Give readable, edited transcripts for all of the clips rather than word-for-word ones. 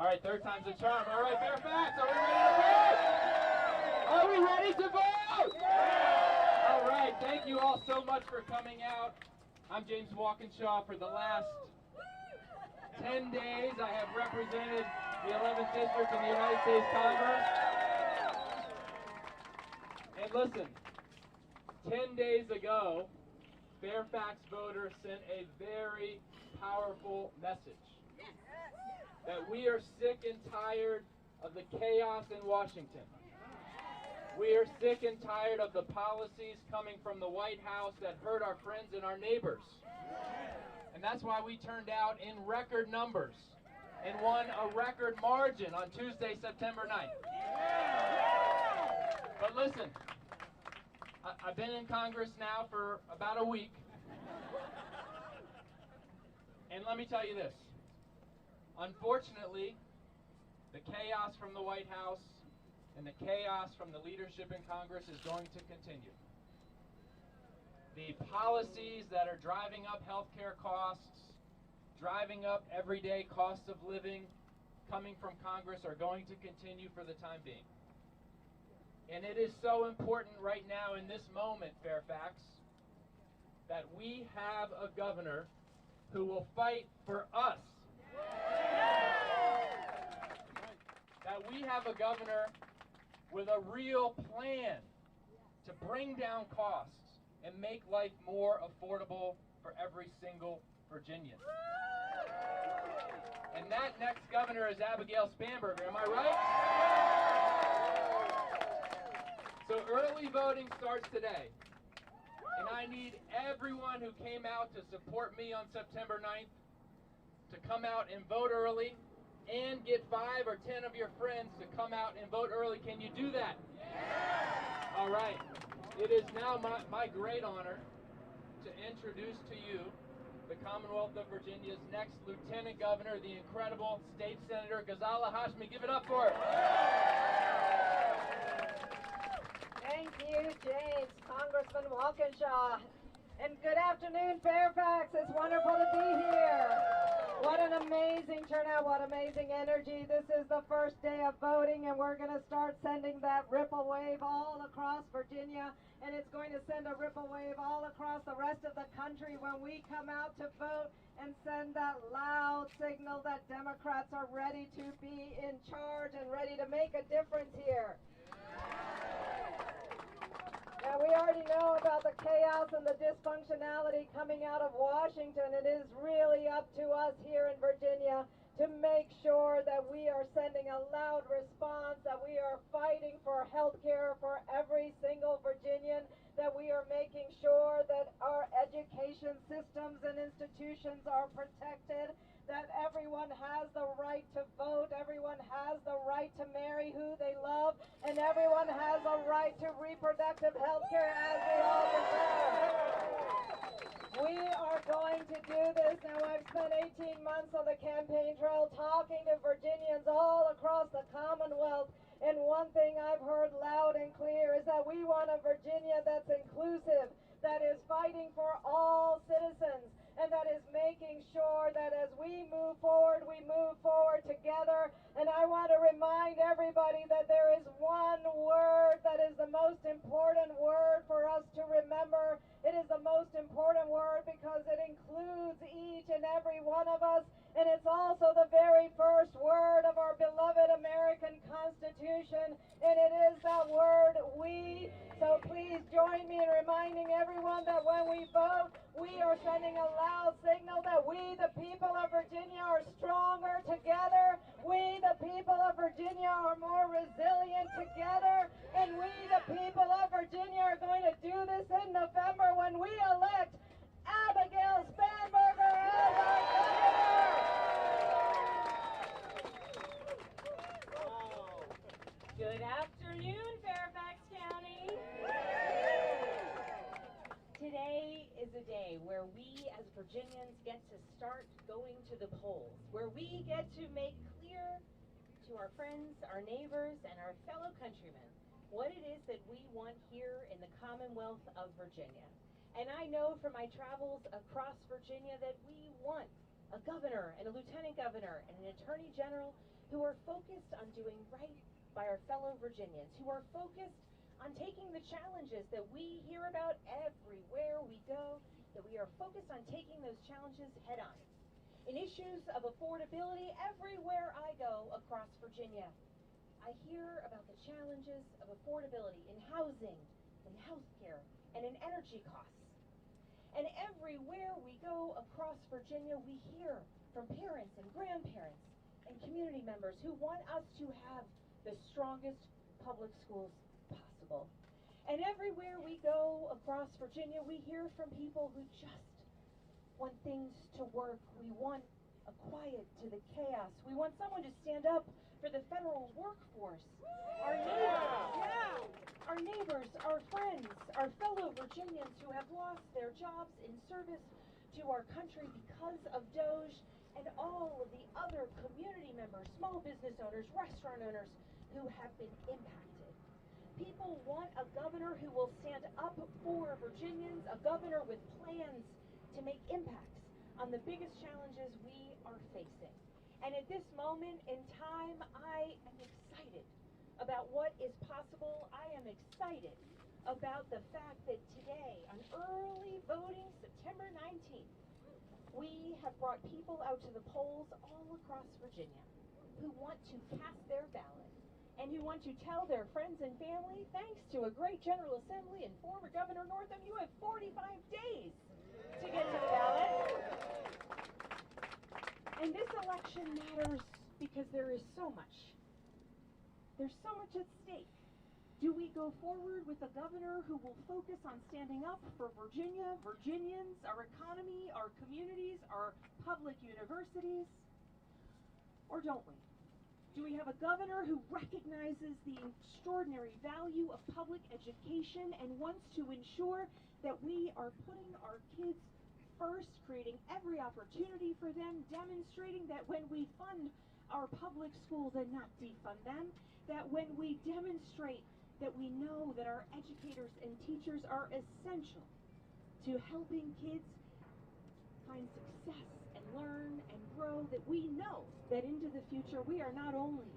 right, third time's a charm. All right, Fairfax, are we ready to vote? Are we ready to vote? All right, thank you all so much for coming out. I'm James Walkinshaw. For the last 10 days, I have represented the 11th District in the United States Congress. And listen, 10 days ago, Fairfax voters sent a very powerful message that we are sick and tired of the chaos in Washington. We are sick and tired of the policies coming from the White House that hurt our friends and our neighbors. And that's why we turned out in record numbers and won a record margin on Tuesday, September 9th. But listen, I've been in Congress now for about a week. And let me tell you this. Unfortunately, the chaos from the White House and the chaos from the leadership in Congress is going to continue. The policies that are driving up healthcare costs, driving up everyday costs of living, coming from Congress are going to continue for the time being. And it is so important right now in this moment, Fairfax, that we have a governor who will fight for us. That we have a governor with a real plan to bring down costs and make life more affordable for every single Virginian. And that next governor is Abigail Spanberger, am I right? So early voting starts today. And I need everyone who came out to support me on September 9th to come out and vote early and get 5 or 10 of your friends to come out and vote early. Can you do that? Yeah. All right. It is now my great honor to introduce to you the Commonwealth of Virginia's next Lieutenant Governor, the incredible State Senator Ghazala Hashmi. Give it up for her. Thank you, James, Congressman Walkinshaw. And good afternoon, Fairfax. It's wonderful to be here. What an amazing turnout, what amazing energy. This is the first day of voting, and we're going to start sending that ripple wave all across Virginia, and it's going to send a ripple wave all across the rest of the country when we come out to vote and send that loud signal that Democrats are ready to be in charge and ready to make a difference here. Now, we already know about the chaos and the dysfunctionality coming out of Washington. It is really up to us here in Virginia to make sure that we are sending a loud response, that we are fighting for health care for every single Virginian, that we are making sure that our education systems and institutions are protected, that everyone has the right to vote, everyone has the right to marry who they love, and everyone has a right to reproductive health care as we all deserve. We are going to do this. Now, I've spent 18 months on the campaign trail talking to Virginians all across the Commonwealth, and one thing I've heard loud and clear is that we want a Virginia that's inclusive, that is fighting for all citizens, and that is making sure that as we move forward together. And I want to remind everybody that there is one word that is the most important word for us to remember. It is the most important word because it includes each and every one of us, and it's also the very first word of our beloved American Constitution, and it is that word, we. So please join me in reminding everyone that when we vote, we are sending a loud signal that we, the people of Virginia, are stronger together. We, the people of Virginia, are more resilient together. And we, the people of Virginia, are going to do this in November when we elect Abigail Spanberger as our governor. Good afternoon, Fairfax County. Today is a day where we as Virginians get to start going to the polls, where we get to make clear to our friends, our neighbors, and our fellow countrymen what it is that we want here in the Commonwealth of Virginia. And I know from my travels across Virginia that we want a governor and a lieutenant governor and an attorney general who are focused on doing right by our fellow Virginians, who are focused on taking the challenges that we hear about everywhere we go, that we are focused on taking those challenges head on. In issues of affordability, everywhere I go across Virginia, I hear about the challenges of affordability in housing, in healthcare, and in energy costs. And everywhere we go across Virginia, we hear from parents and grandparents and community members who want us to have the strongest public schools possible. And everywhere we go across Virginia, we hear from people who just want things to work. We want a quiet to the chaos. We want someone to stand up for the federal workforce. Our neighbors, our friends, our fellow Virginians who have lost their jobs in service to our country because of DOGE, and all of the other community members, small business owners, restaurant owners who have been impacted. People want a governor who will stand up for Virginians, a governor with plans to make impacts on the biggest challenges we are facing. And at this moment in time, I am excited about what is possible. I am excited about the fact that today, on early voting, September 19th, we have brought people out to the polls all across Virginia who want to cast their ballot and who want to tell their friends and family, thanks to a great General Assembly and former Governor Northam, you have 45 days to get to the ballot. And this election matters because there is so much. There's so much at stake. Do we go forward with a governor who will focus on standing up for Virginia, Virginians, our economy, our communities, our public universities? Or don't we? Do we have a governor who recognizes the extraordinary value of public education and wants to ensure that we are putting our kids first, creating every opportunity for them, demonstrating that when we fund our public schools and not defund them, that when we demonstrate that we know that our educators and teachers are essential to helping kids find success and learn and grow, that we know that into the future we are not only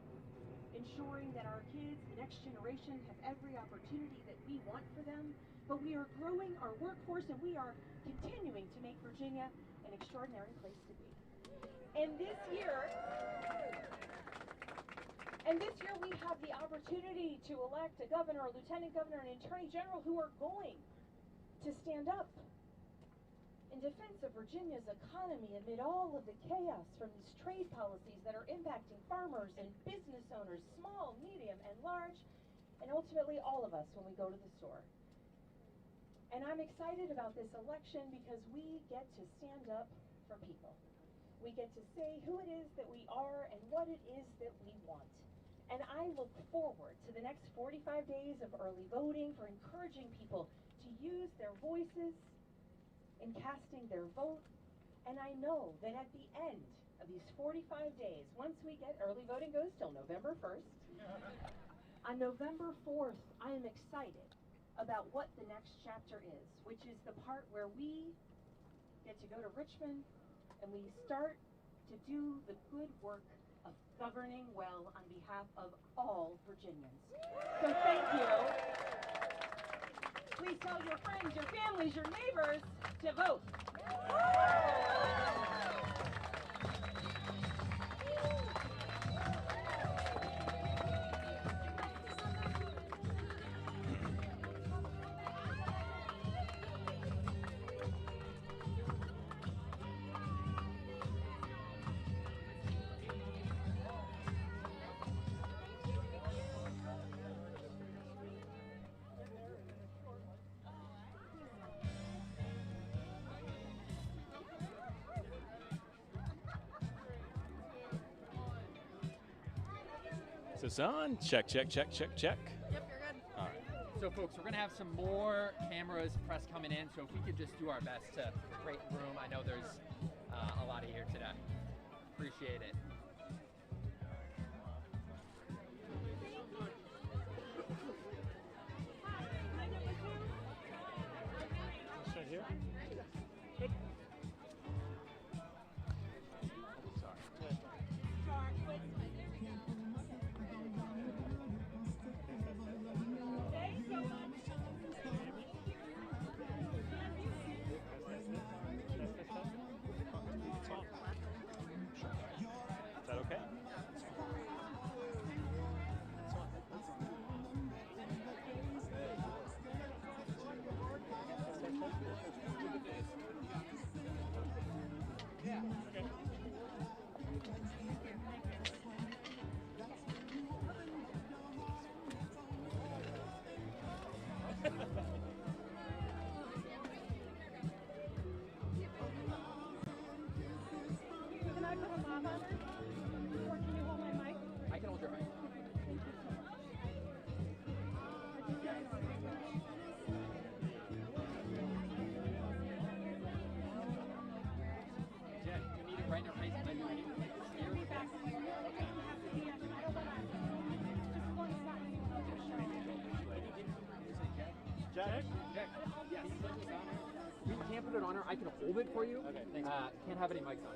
ensuring that our kids, the next generation, have every opportunity that we want for them, but we are growing our workforce and we are continuing to make Virginia an extraordinary place to be. And this year we have the opportunity to elect a governor, a lieutenant governor, and an attorney general who are going to stand up in defense of Virginia's economy amid all of the chaos from these trade policies that are impacting farmers and business owners, small, medium, and large, and ultimately all of us when we go to the store. And I'm excited about this election because we get to stand up for people. We get to say who it is that we are and what it is that we want. And I look forward to the next 45 days of early voting, for encouraging people to use their voices in casting their vote. And I know that at the end of these 45 days, once we get early voting goes till November 1st, on November 4th, I am excited about what the next chapter is, which is the part where we get to go to Richmond and we start to do the good work of governing well on behalf of all Virginians. So thank you. Please tell your friends, your families, your neighbors to vote. Is this on? Check, check, check, check, check. Yep, you're good. All right. So folks, we're gonna have some more cameras, press coming in, so if we could just do our best to create room. I know there's a lot of here today. Appreciate it. Right here? I can hold it for you. Okay, thanks. Can't have any mics on.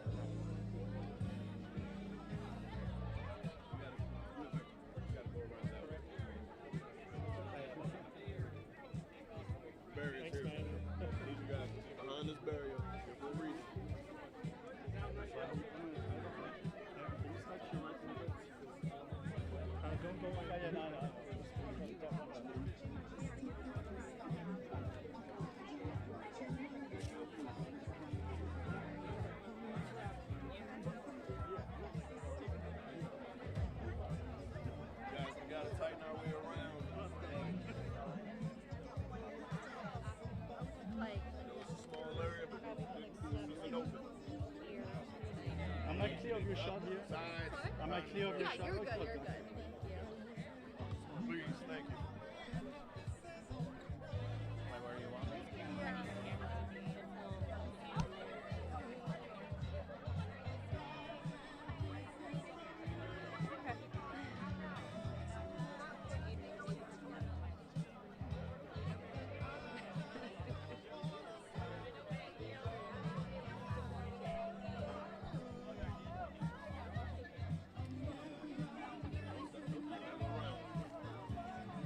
Barriers here. Need you guys behind this barrier. If we're reading. Don't go. Yeah, no. Guys, we gotta tighten our way around. Like, It's a small area, but it's open. Am I clear of your shot here? Sides. Am I clear of your yeah, shot? you're good, Okay. you're good. Thank you. Please, thank you. Right where you want me?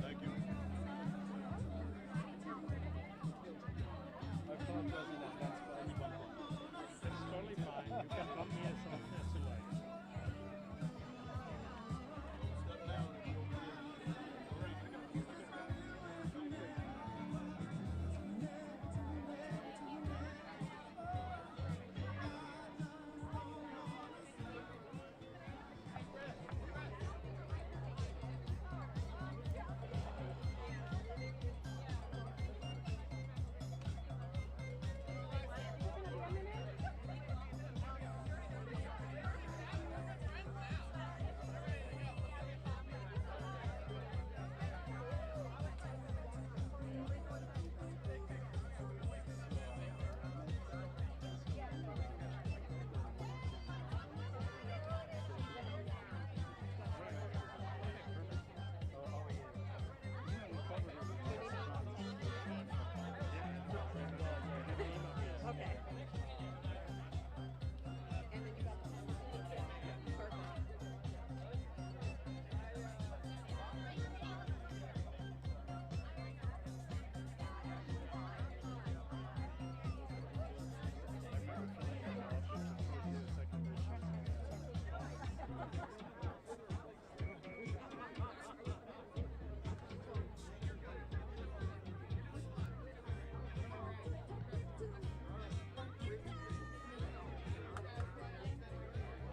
Thank you. I apologize in advance for anyone. It's totally fine. You can come here as often as you like. Step down if you don't care. Okay. And then you got the perfect.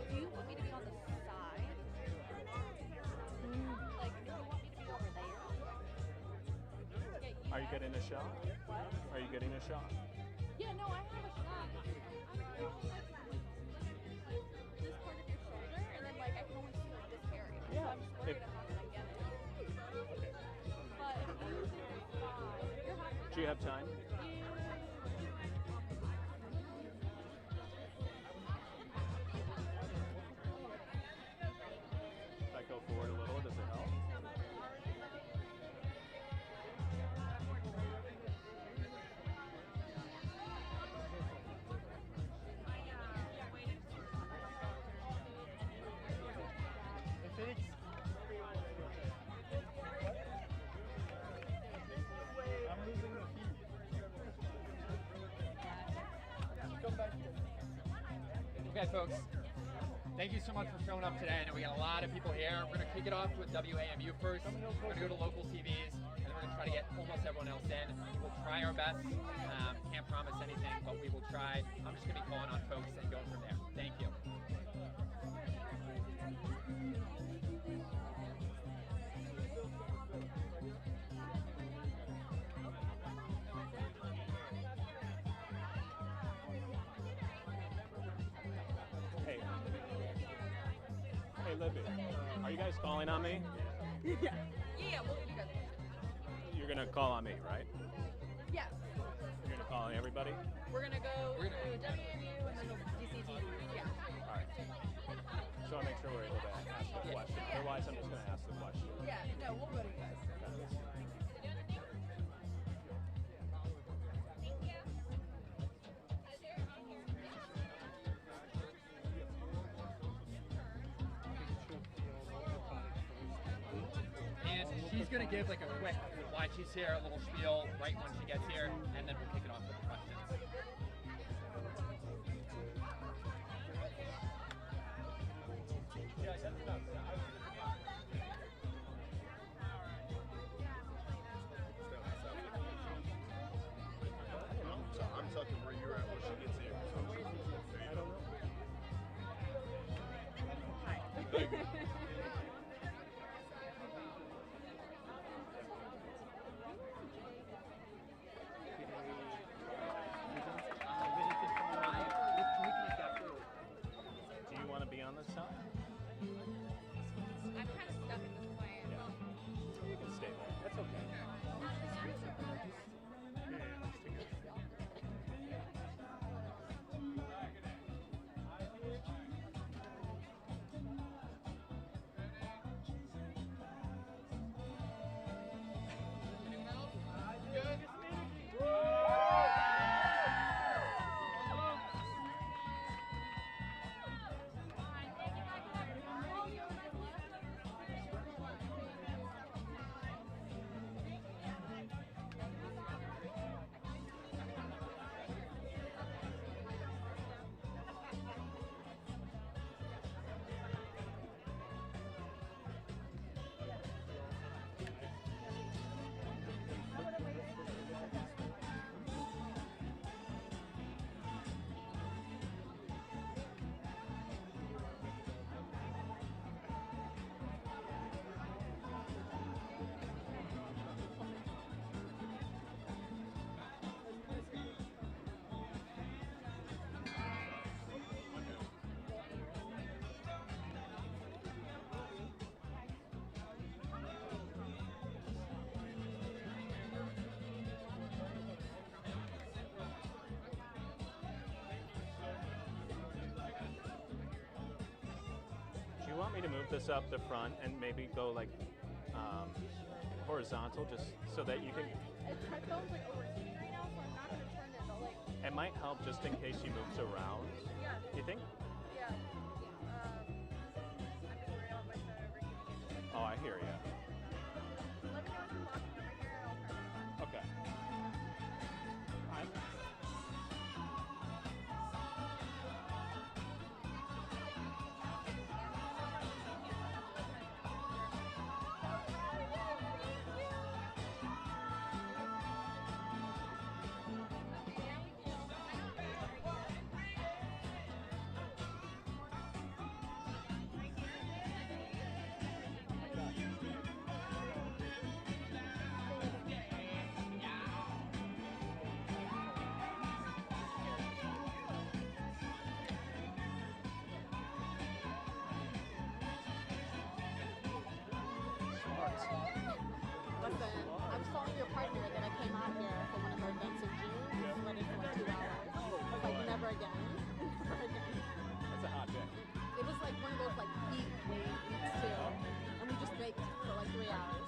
Do you want me to be on the side? Like, do you want me to be over there? Are you getting a shot? What? Are you getting a shot? Yeah, no, I have a shot. I'm this part of your shoulder, and then like I can only see like this area. So I'm just worried I'm not gonna get it. But if you use it on the side, you're happy with Do you that? have time? If I go forward a little, does it help? Felix. I'm losing the feed. Come back here. Okay, folks. Thank you so much for showing up today. I know we got a lot of people here. We're going to kick it off with WAMU first. We're going to go to local TVs, and then we're going to try to get almost everyone else in. We'll try our best. Can't promise anything, but we will try. I'm just going to be calling on folks and going from there. Thank you. Hey. Hey, Libby. Are you guys calling on me? Yeah, we'll give you guys a You're gonna call on me, right? Yeah. You're gonna call on everybody? We're gonna go to WMU and then DCTV. Yeah. All right. So I make sure we're able to ask the question. Yeah. Otherwise, I'm just gonna ask the question. Yeah, no, we'll go to you guys. she's going to give like a quick why she's here, a little spiel right when she gets here, and then we'll kick it off with the questions. Yeah, that's enough. So I'm tucking where you're at when she gets here. So there you go. Thank you. Do you want to be on this side? I'm kind of stuck at this point. You can stay there. That's okay. Do you want me to move this up the front and maybe go like horizontal, just so that you can? My phone's like overheating right now, so I'm not gonna turn it. But like, It might help just in case she moves around. yeah, You think? yeah. I'm just worried about my phone overheating. Oh, I hear you. Let me know when you're walking over here, and I'll turn it on. Okay. Listen, I'm telling your partner that I came out here for one of our events in June. Yeah. Sweated for like 2 hours. I was like, never again. Never again. That's a hot day. It was like one of those like heat wave weeks too. And we just baked for like 3 hours.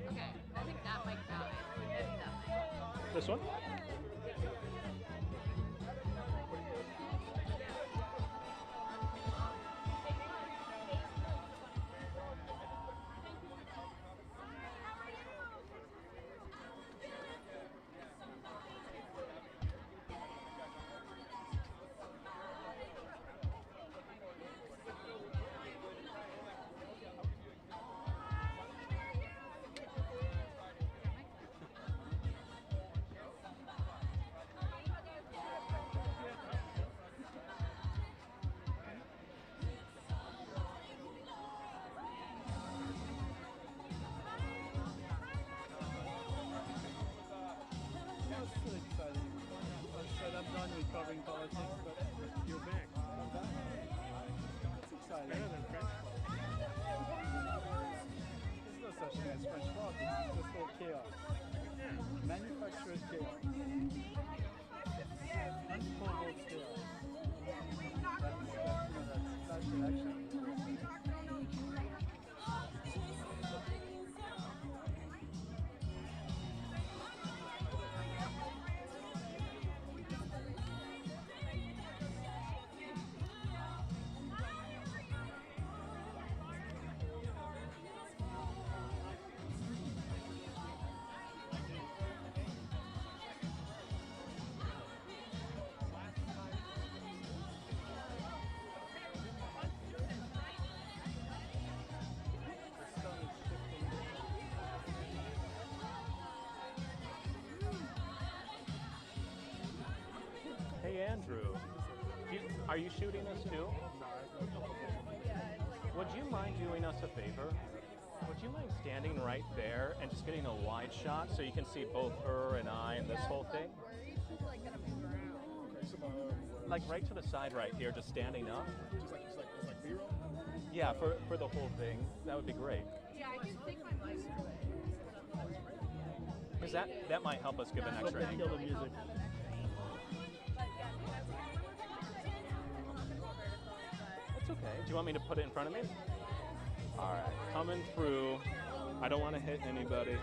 Okay, I think that mic now. Maybe that mic. This one? Covering politics, but you're back. I'm back. It's exciting. Better than French politics. There's no such thing as French politics. It's just all chaos. Manufactured chaos. Unprovoked chaos. That's election. Are you shooting us too? Would you mind doing us a favor? Would you mind standing right there and just getting a wide shot so you can see both her and I and this whole thing? Like right to the side right here, just standing up. Just like B-roll? Yeah, for the whole thing. That would be great. Yeah, I can take my license. Because that might help us give an extra angle. Kill the music. That's okay. Do you want me to put it in front of me? All right, coming through. I don't want to hit anybody.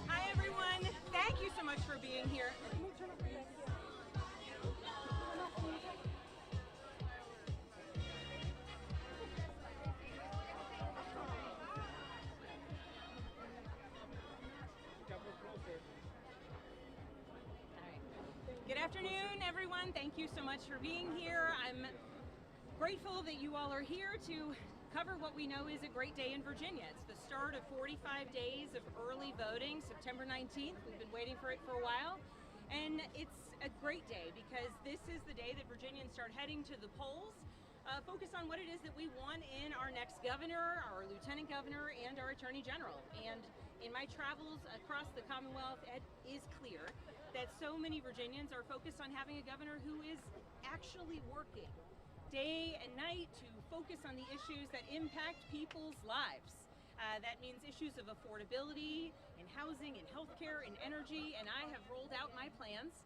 Hi everyone, thank you so much for being here. Good afternoon everyone, thank you so much for being here. I'm grateful that you all are here to cover what we know is a great day in Virginia. It's the start of 45 days of early voting, September 19th. We've been waiting for it for a while. And it's a great day because this is the day that Virginians start heading to the polls, focus on what it is that we want in our next governor, our lieutenant governor, and our attorney general. And in my travels across the Commonwealth, it is clear that so many Virginians are focused on having a governor who is actually working day and night to focus on the issues that impact people's lives. That means issues of affordability, in housing, in healthcare, in energy, and I have rolled out my plans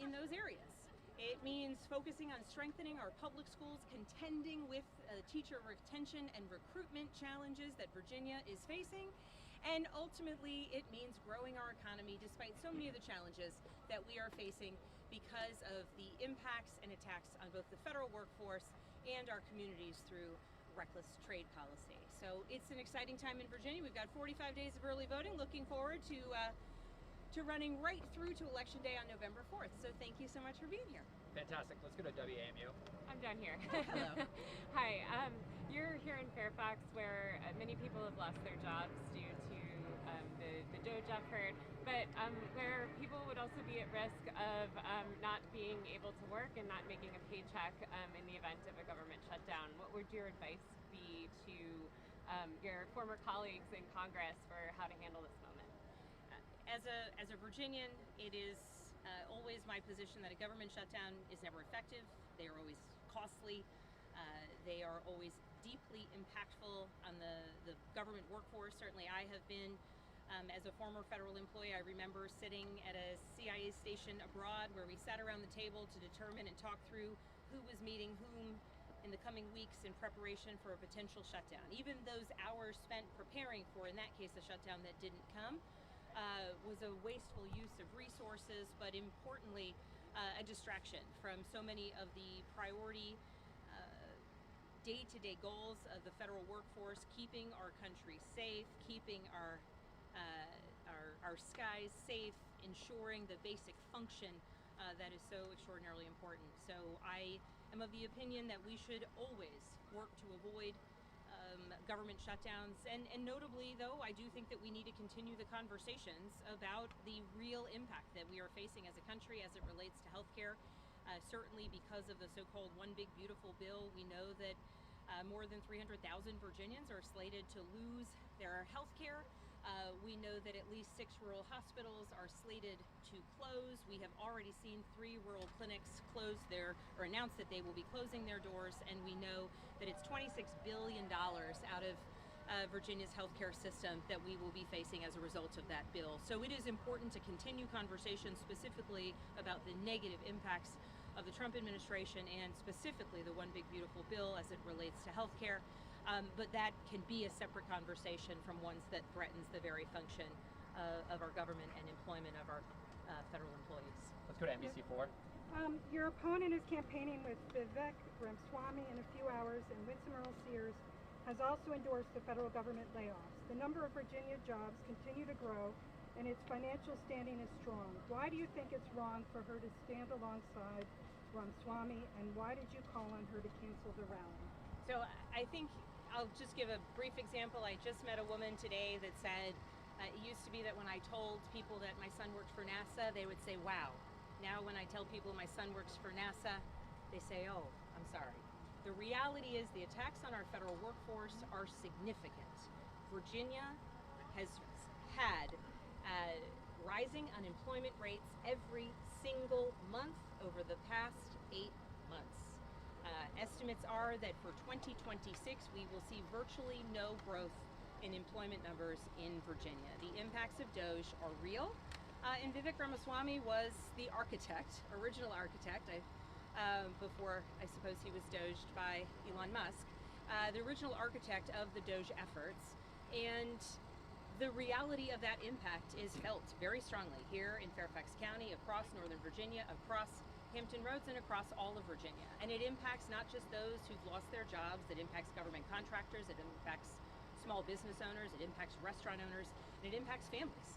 in those areas. It means focusing on strengthening our public schools, contending with teacher retention and recruitment challenges that Virginia is facing, and ultimately it means growing our economy despite so many of the challenges that we are facing because of the impacts and attacks on both the federal workforce and our communities through reckless trade policy. So it's an exciting time in Virginia. We've got 45 days of early voting. Looking forward to running right through to Election Day on November 4th. So thank you so much for being here. Fantastic. Let's go to WAMU. I'm down here. Hello. Hi. You're here in Fairfax where many people have lost their jobs due to the Doge effort, but where people would also be at risk of not being able to work and not making a paycheck in the event of a government shutdown. What would your advice be to your former colleagues in Congress for how to handle this moment? As a Virginian, it is always my position that a government shutdown is never effective. They are always costly. They are always deeply impactful on the government workforce. Certainly I have been, as a former federal employee, I remember sitting at a CIA station abroad where we sat around the table to determine and talk through who was meeting whom in the coming weeks in preparation for a potential shutdown. Even those hours spent preparing for, in that case, a shutdown that didn't come, was a wasteful use of resources, but importantly, a distraction from so many of the priority day-to-day goals of the federal workforce, keeping our country safe, keeping our skies safe, ensuring the basic function that is so extraordinarily important. So I am of the opinion that we should always work to avoid government shutdowns, and notably though, I do think that we need to continue the conversations about the real impact that we are facing as a country as it relates to healthcare. Certainly because of the so-called One Big Beautiful Bill, we know that more than 300,000 Virginians are slated to lose their healthcare. We know that at least 6 rural hospitals are slated to close. We have already seen 3 rural clinics announce that they will be closing their doors, and we know that it's $26 billion out of Virginia's healthcare system that we will be facing as a result of that bill. So it is important to continue conversations specifically about the negative impacts of the Trump administration and specifically the One Big Beautiful Bill as it relates to healthcare. But that can be a separate conversation from ones that threatens the very function of our government and employment of our federal employees. Let's go to NBC4. Your opponent is campaigning with Vivek Ramaswamy in a few hours, and Winsome Earle-Sears has also endorsed the federal government layoffs. The number of Virginia jobs continue to grow, and its financial standing is strong. Why do you think it's wrong for her to stand alongside Ramaswamy, and why did you call on her to cancel the rally? So I think I'll just give a brief example. I just met a woman today that said, it used to be that when I told people that my son worked for NASA, they would say, wow. Now when I tell people my son works for NASA, they say, oh, I'm sorry. The reality is the attacks on our federal workforce are significant. Virginia has had rising unemployment rates every single month over the past 8 months. Estimates are that for 2026, we will see virtually no growth in employment numbers in Virginia. The impacts of DOGE are real. And Vivek Ramaswamy was the architect, original architect, before I suppose he was doged by Elon Musk, the original architect of the DOGE efforts. And the reality of that impact is felt very strongly here in Fairfax County, across Northern Virginia, across Hampton Roads, and across all of Virginia. And it impacts not just those who've lost their jobs, it impacts government contractors, it impacts small business owners, it impacts restaurant owners, and it impacts families.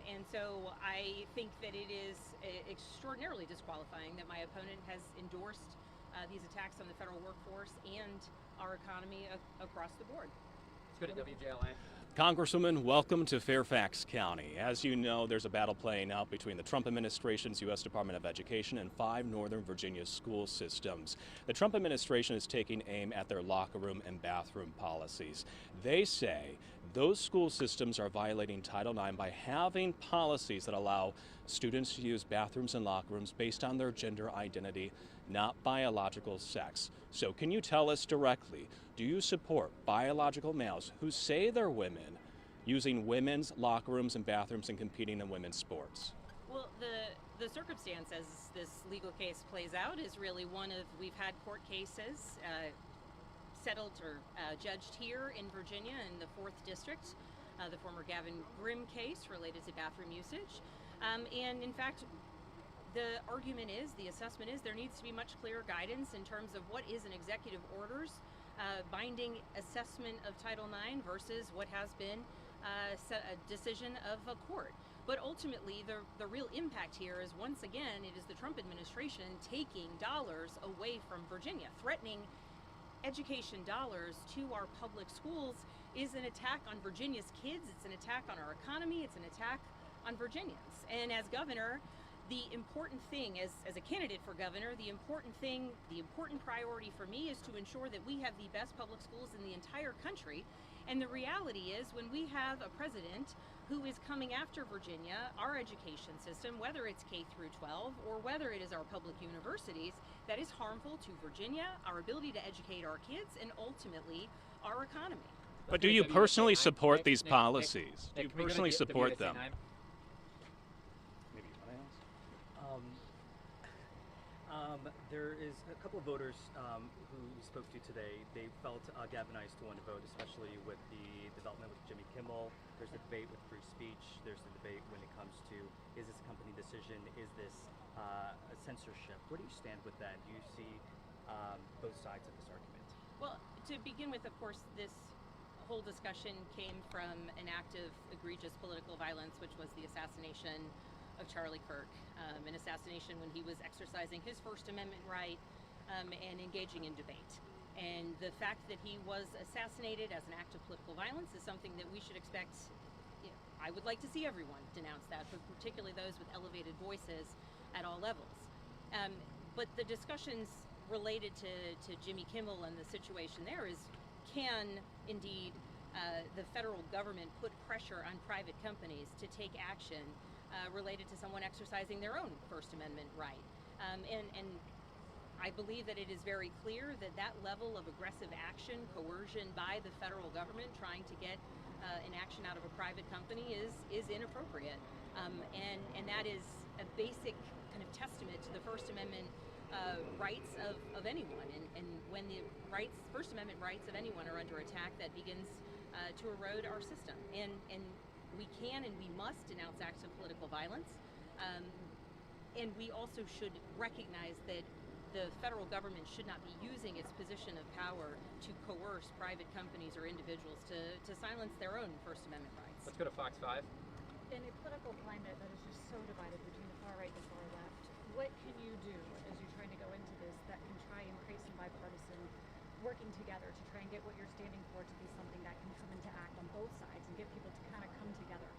And so I think that it is extraordinarily disqualifying that my opponent has endorsed these attacks on the federal workforce and our economy across the board. Let's go to WJLA. Congresswoman, welcome to Fairfax County. As you know, there's a battle playing out between the Trump administration's U.S. Department of Education and 5 Northern Virginia school systems. The Trump administration is taking aim at their locker room and bathroom policies. They say those school systems are violating Title IX by having policies that allow students to use bathrooms and locker rooms based on their gender identity, not biological sex. So can you tell us directly, do you support biological males who say they're women using women's locker rooms and bathrooms and competing in women's sports? Well, the circumstance as this legal case plays out is really one of, we've had court cases settled or judged here in Virginia in the 4th District, the former Gavin Grimm case related to bathroom usage. And in fact, the argument is, the assessment is, there needs to be much clearer guidance in terms of what is an executive order's binding assessment of Title IX versus what has been a decision of a court. But ultimately, the real impact here is, once again, it is the Trump administration taking dollars away from Virginia. Threatening education dollars to our public schools is an attack on Virginia's kids, it's an attack on our economy, it's an attack on Virginians. And as governor, the important thing, as a candidate for governor, the important priority for me is to ensure that we have the best public schools in the entire country. And the reality is, when we have a president who is coming after Virginia, our education system, whether it's K through 12 or whether it is our public universities, that is harmful to Virginia, our ability to educate our kids, and ultimately our economy. But do you personally support these policies? Do you personally support them? There is a couple of voters who we spoke to today. They felt galvanized to want to vote, especially with the development with Jimmy Kimmel. There's the debate with free speech. There's the debate when it comes to, is this a company decision? Is this a censorship? Where do you stand with that? Do you see both sides of this argument? Well, to begin with, of course, this whole discussion came from an act of egregious political violence, which was the assassination of Charlie Kirk, an assassination when he was exercising his First Amendment right and engaging in debate. And the fact that he was assassinated as an act of political violence is something that we should expect. I would like to see everyone denounce that, but particularly those with elevated voices at all levels. But the discussions related to Jimmy Kimmel and the situation there is, can indeed the federal government put pressure on private companies to take action related to someone exercising their own First Amendment right? And I believe that it is very clear that that level of aggressive action, coercion by the federal government trying to get an action out of a private company is inappropriate. And that is a basic kind of testament to the First Amendment rights of anyone. And when the First Amendment rights of anyone are under attack, that begins to erode our system. And we can and we must denounce acts of political violence. And we also should recognize that the federal government should not be using its position of power to coerce private companies or individuals to silence their own First Amendment rights. Let's go to Fox 5. In a political climate that is just so divided between the far right and the far left, what can you do as you're trying to go into this that can try and create some bipartisan working together to try and get what you're standing for to be something that can come into act on both sides and get people to kind of come together?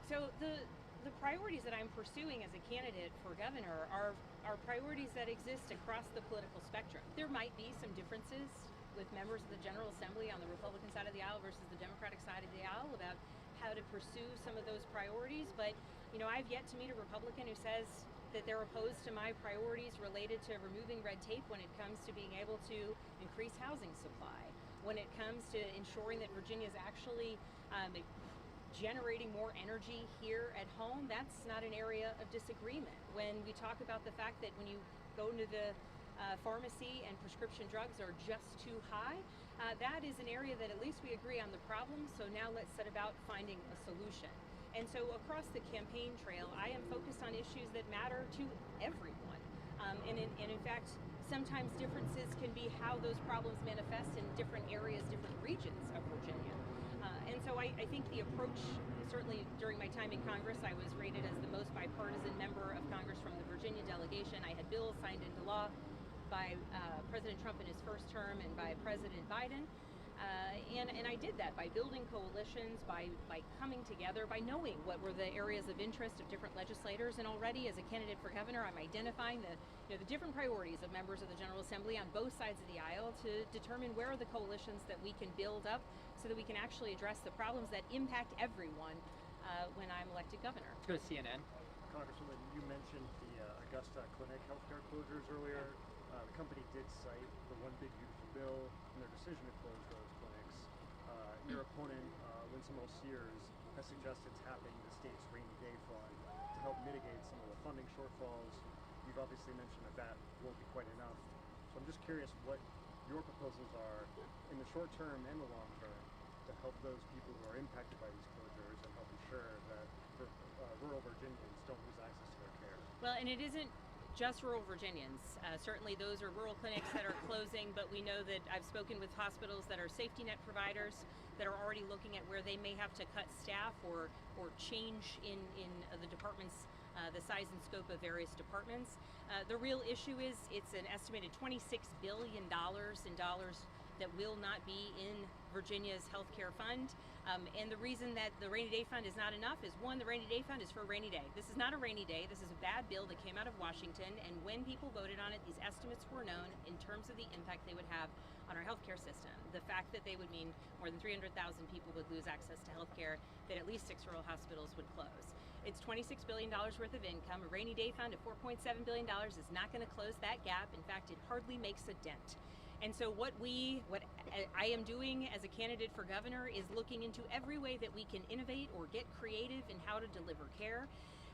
So the priorities that I'm pursuing as a candidate for governor are priorities that exist across the political spectrum. There might be some differences with members of the General Assembly on the Republican side of the aisle versus the Democratic side of the aisle about how to pursue some of those priorities, but I've yet to meet a Republican who says that they're opposed to my priorities related to removing red tape when it comes to being able to increase housing supply, when it comes to ensuring that Virginia is actually generating more energy here at home. That's not an area of disagreement. When we talk about the fact that when you go into the pharmacy and prescription drugs are just too high, that is an area that at least we agree on the problem, so now let's set about finding a solution. And so across the campaign trail, I am focused on issues that matter to everyone. And in fact, sometimes differences can be how those problems manifest in different areas, different regions of Virginia. And so I think the approach, certainly during my time in Congress, I was rated as the most bipartisan member of Congress from the Virginia delegation. I had bills signed into law by President Trump in his first term and by President Biden. And I did that by building coalitions, by coming together, by knowing what were the areas of interest of different legislators. And already as a candidate for governor, I'm identifying the different priorities of members of the General Assembly on both sides of the aisle to determine where are the coalitions that we can build up so that we can actually address the problems that impact everyone when I'm elected governor. Let's go to CNN. Congresswoman, you mentioned the Augusta Clinic healthcare closures earlier. The company did cite the One Big Beautiful Bill and their decision to close those clinics. Your opponent, Winsome Earle-Sears, has suggested tapping the state's rainy day fund to help mitigate some of the funding shortfalls. You've obviously mentioned that won't be quite enough. So I'm just curious what your proposals are in the short term and the long term to help those people who are impacted by these closures and help ensure that rural Virginians don't lose access to their care. Well, and it isn't just rural Virginians. Certainly those are rural clinics that are closing, but we know that I've spoken with hospitals that are safety net providers that are already looking at where they may have to cut staff or change in the departments, the size and scope of various departments. The real issue is it's an estimated $26 billion in dollars that will not be in Virginia's healthcare fund. And the reason that the rainy day fund is not enough is, one, the rainy day fund is for a rainy day. This is not a rainy day. This is a bad bill that came out of Washington. And when people voted on it, these estimates were known in terms of the impact they would have on our healthcare system. The fact that they would mean more than 300,000 people would lose access to healthcare, that at least 6 rural hospitals would close. It's $26 billion worth of income. A rainy day fund of $4.7 billion is not going to close that gap. In fact, it hardly makes a dent. And so what I am doing as a candidate for governor is looking into every way that we can innovate or get creative in how to deliver care,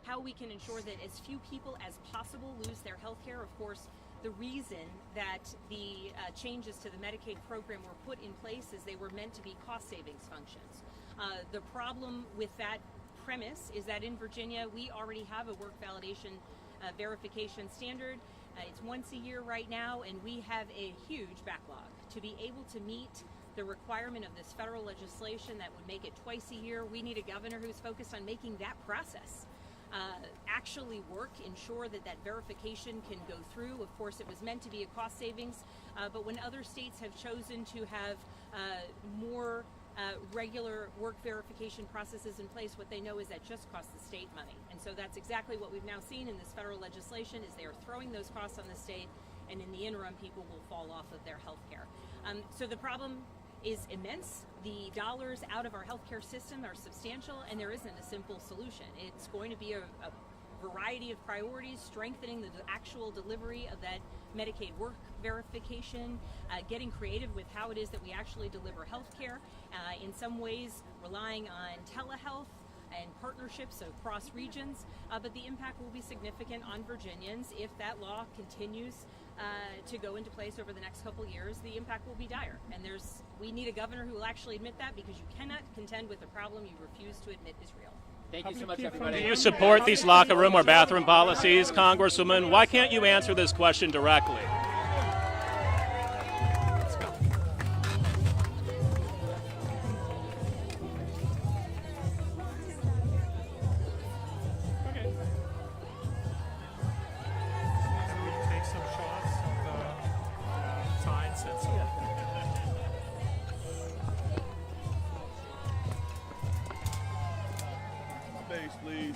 how we can ensure that as few people as possible lose their health care. Of course, the reason that the changes to the Medicaid program were put in place is they were meant to be cost savings functions. The problem with that premise is that in Virginia, we already have a work validation verification standard. It's once a year right now, and we have a huge backlog. To be able to meet the requirement of this federal legislation that would make it twice a year, we need a governor who's focused on making that process actually work, ensure that that verification can go through. Of course, it was meant to be a cost savings, but when other states have chosen to have more regular work verification processes in place, what they know is that just costs the state money. And so that's exactly what we've now seen in this federal legislation is they are throwing those costs on the state, and in the interim, people will fall off of their health care. So the problem is immense. The dollars out of our healthcare system are substantial, and there isn't a simple solution. It's going to be a variety of priorities, strengthening the actual delivery of that Medicaid work verification, getting creative with how it is that we actually deliver health care, in some ways relying on telehealth, and partnerships across regions, but the impact will be significant on Virginians. If that law continues to go into place over the next couple years, the impact will be dire. And we need a governor who will actually admit that, because you cannot contend with a problem you refuse to admit is real. Thank you so much, everybody. Do you support these locker room or bathroom policies, Congresswoman? Why can't you answer this question directly? Space, please.